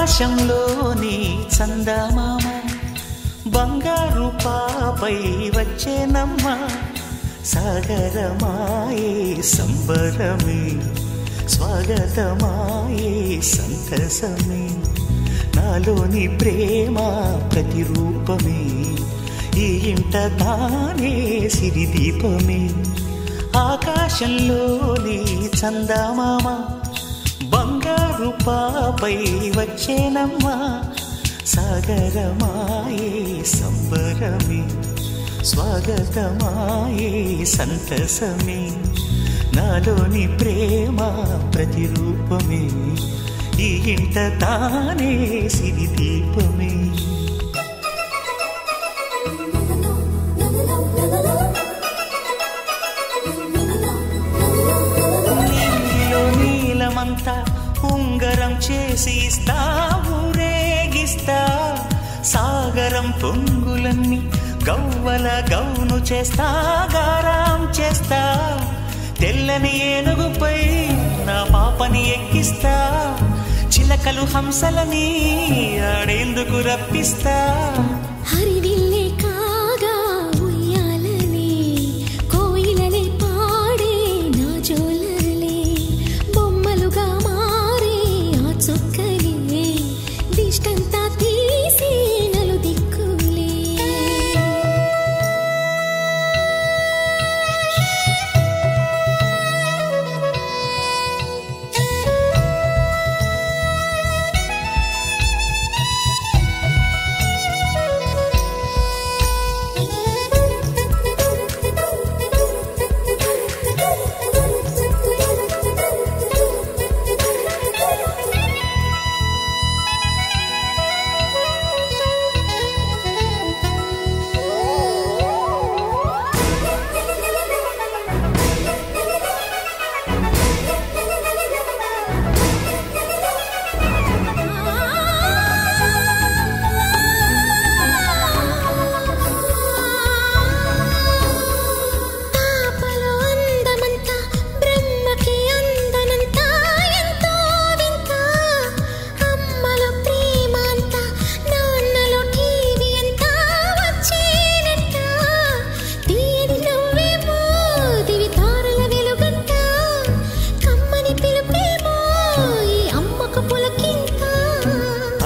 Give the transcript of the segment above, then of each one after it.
ఆకాశంలోని చందమామ బంగారు పాపై వచ్చేనమ్మ సాగరమాయే సంబరమే స్వాగతమాయే సంతసమే నాలోని ప్రేమ ప్రతిరూపమే ఈ ఇంట తానే సిరిదీపమే ఆకాశంలోని చందమామ బంగారు పాపై వచ్చేనమ్మ సాగరమాయే సంబరమే స్వాగతమాయే సంతసమే నాలోని ప్రేమ ప్రతిరూపమే ఈ ఇంట తానే సిరిదీపమే నీలో నీలమంతా ఉంగరం చేసి ఇస్తా ఊరేగిస్తా సాగరం పొంగులన్నీ గవ్వల గౌను చేస్తా గారాం చేస్తా తెల్లని ఏనుగుపై నా పాపని ఎక్కిస్తా చిలకలు హంసలని ఆడేందుకు రప్పిస్తా హరివిల్లే కాగా ఉయ్యాలలే కోయిలలే పాడే నా జోలలే బొమ్మలుగా మారే ఆ చుక్కలే దిష్టంతా తీసి నలు దిక్కులే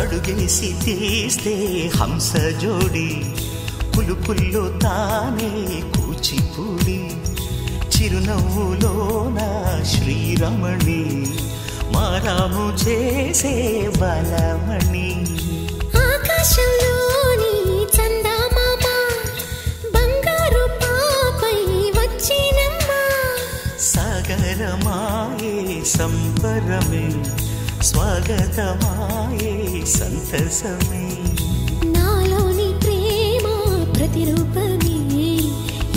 అడుగేసి తీస్తే హంస జోడి పులుపుల్లో తానే కూచిపూడి చిరునవ్వులోన శ్రీరమణి మారాము చేసే బలమణి ఆకాశంలోని చందమామ బంగారు పాపై వచ్చినమ్మ సాగరమాయే సంబరమే స్వాగతమాయే సంతసమే నాలోని ప్రేమ ప్రతిరూపమే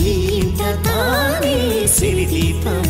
ఈ ఇంట తానే సిరిదీపమే